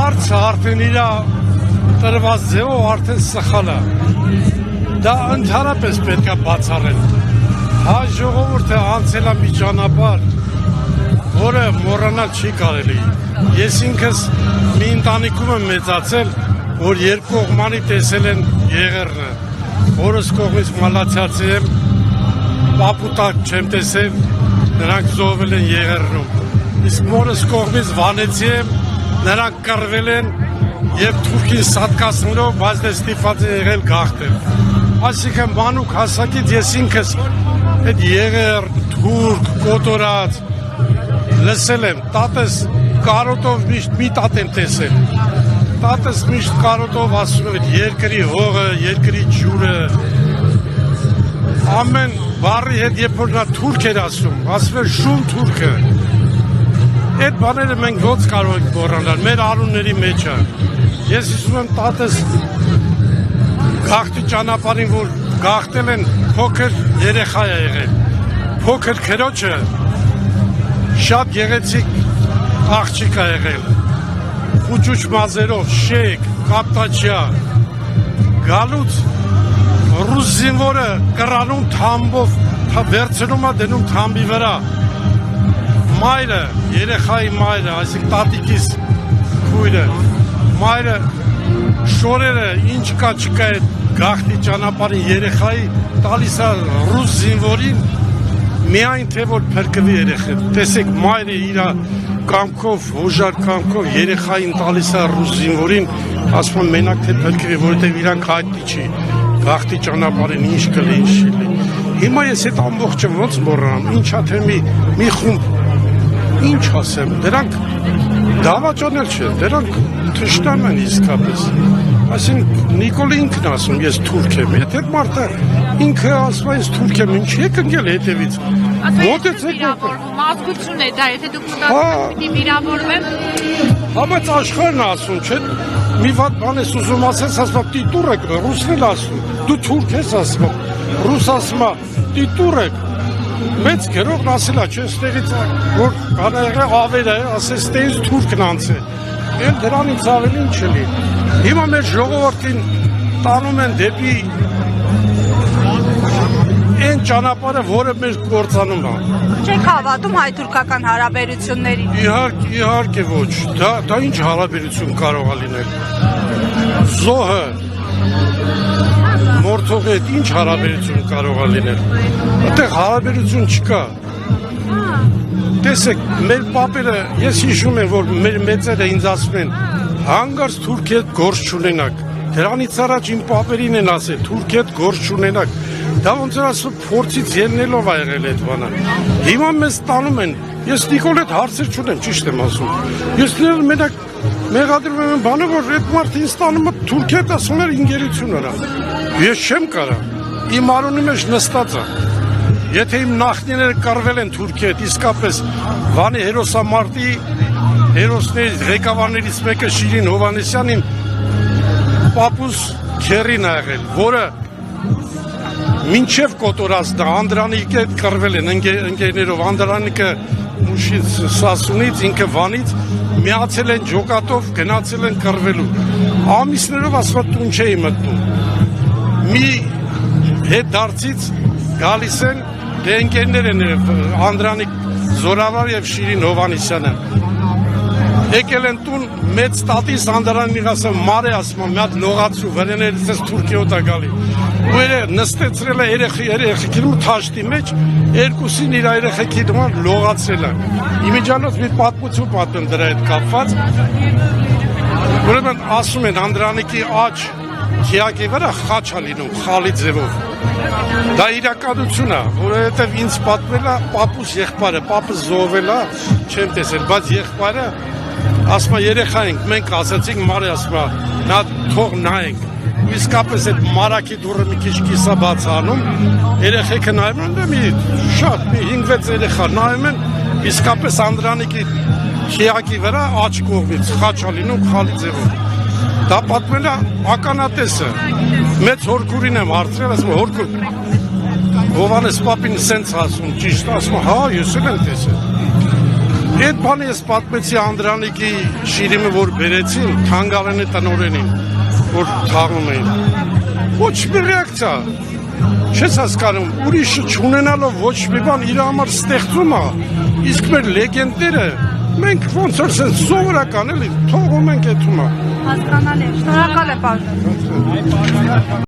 հարցը արդեն իր տրված ձևով արդեն սխալ է։ Դա ընդհանրապես պետք է բացառել։ Հայ ժողովուրդը անցել է մի ճանապարհ, որը մոռանալ չի կարելի։ Ես ինքս մի ընտանիքում եմ մեծացել, որ երկու կողմանի տեսել են եղեռնը։ Որս կողմից մալացյացի եմ, պապուտակ չեմ տեսել, նրանք զոհվել են եղեռնում։ Իսկ մորս կողմից վանեցի եմ, նրանք կռվել են եւ թուրքին սատկացնելով, բայց դե ստիպված է եղել գաղթել։ Այսինքն մանուկ հասակից ես ինքս այդ եղեռ, թուրք, կոտորած լսել եմ, տատես կարոտով միշտ մի տատ եմ տեսել։ Տատես միշտ կարոտով ասում է երկրի հողը, երկրի ջուրը։ Ամեն բառի հետ երբ որ նա թուրք էր ասում էր շուն թուրքը։ Այդ բաները մենք ոնց կարող ենք մոռանալ, մեր անունների մեջ է։ Ես հիշում եմ տատես գաղթի ճանապարհին, որ գաղթել են փոքր երեխա է եղել։ Փոքր քրոջը շատ գեղեցիկ աղջիկ է եղել։ Խուճուճ մազերով, շեկ, կապտաչյա։ Գալուց ռուս զինվորը կռանում թամբով, վերցնում է դնում թամբի վրա։ Մայրը, երեխայի մայրը, այսինքն տատիկիս քույրը, մայրը շորերը ինչ կա չկա այդ գաղթի ճանապարհին երեխայի տալիս է ռուս զինվորին միայն թե որ փրկվի երեխան։ Տեսեք մայրը իր կամքով, հոժար կամքով երեխային տալիս է ռուս զինվորին, ասում է մենակ թե փրկվի, որովհետև իրանք հայտնի չի գաղթի ճանապարհին ինչ կլի, ինչ չի լինի։ Հիմա ես այդ ամբողջը ոնց մոռանամ, ինչա թե մի խումբ ինչ ասեմ, դրանք դավաճանել չէ, դրանք թշնամ են իսկապես։ Այսինքն Նիկոլը ինքն ասում, ես թուրք եմ, եթե մարդը ինքը ասում է, ես թուրք եմ, ինչ եք ընկել հետևից։ Մոտեցեք ազգություն է դա, եթե դուք մտածում եք վիրավորվեմ։ Համաց աշխարհն ասում, չէ՞, մի վատ բան ես ուզում ասես, ասում է տիտուր եք, ռուսն էլ ասում, դու թուրք ես ասում, ռուս ասում է տիտուր եք։ Մեծ գրողն ասել է, չէ, ստեղից որ կանայեղը ավեր է, ասես ստեղից թուրքն անցել։ Էլ դրանից ավելի ինչ էլի։ Հիմա մեր ժողովրդին տանում են դեպի այն ճանապարհը, որը մեր կործանում է։ Չեք հավատում հայ-թուրքական հարաբերություններին։ Իհարկե ոչ։ Դա ինչ հարաբերություն կարող է լինել։ Զոհը մորթողի հետ ինչ հարաբերություն կարող է լինել։ Այդտեղ հարաբերություն չկա։ Տեսեք, մեր պապերը, ես հիշում եմ, որ մեր մեծերը ինձ ասում են, հանգարց թուրքի հետ գործ չունենաք։ Դրանից առաջ իմ պապերին են ասել, թուրքի հետ գործ չունենաք։ Դա ոնց որ ասում փորձից ելնելով ա եղել այդ բանը։ Հիմա մեզ տանում են, ես Նիկոլ հետ հարցեր չունեմ, ճիշտ եմ ասում։ Ես մենակ մեղադրում եմ բանը, որ այդ մարդը ինձ տանում է թուրքի հետ ասում էր ինգերություն արա։ Ես չեմ կարա։ Իմ արունի մեջ նստած է։ Եթե իմ նախնիները կռվել են թուրքի հետ, իսկապես Վանի հերոսամարտի հերոսների ղեկավարներից մեկը Շիրին Հովհաննիսյան իմ պապուս քերին ա եղել, որը մինչև կոտորած դա Անդրանիկի հետ կռվել են ընկերներով, Անդրանիկը Մուշից, Սասունից, ինքը Վանից միացել են ջոկատով, գնացել են կռվելու։ Ամիսներով ասված տուն չէի մտնում։ Մի հետ դարձից գալիս են դե ընկերներ են Անդրանիկ Զորավար եւ Շիրին Հովհաննիսյանը։ Եկել են տուն մեծ տատիս Անդրանին ասում մարե ասում մի հատ լողացու վրեներից էս Թուրքիոտ ա գալի։ Ու նստեցրել է երեխեքին ու թաշտի մեջ երկուսին իր երեխեքին դման լողացրել է։ Իմիջիանոց մի պատմություն պատմեմ դրա հետ կապված։ Ուրեմն ասում են Անդրանիկի աջ թիակի վրա խաչ ա լինում խալի ձևով։ Դա իրականություն է, որովհետև ինձ պատմել է պապուս եղբայրը, պապս զոհվել է, չեմ տեսել, բայց եղբայրը ասում է երեխա ենք, մենք ասացինք մարի ասում է, նա թող նայենք։ Իսկապես այդ մարակի դուռը մի քիչ կիսա բաց անում, երեխեքը նայում են, մի շատ, մի 5-6 երեխա նայում են, իսկապես Անդրանիկի թիակի վրա աջ կողմից խաչ ա լինում խալի ձևով։ Դա պատմել է ականատեսը, մեծ հորքուրին եմ հարցրել, ասում հորքուր, Հովհաննես պապին սենց ասում, ճիշտ ասում, հա, ես էլ եմ տեսել։ Այդ բանը ես պատմեցի Անդրանիկի շիրիմը, որ բերեցին, թանգարանի տնօրենին, որ թաղում էին։ Ոչ մի ռեակցիա։ Չես հասկանում, ուրիշը չունենալով ոչ մի բան իր համար ստեղծում է, իսկ մեր լեգենդները մենք ոնց որ սովորական էլի թողում ենք այդումը։ Հասկանալի է, շնորհակալ եմ, պարոն։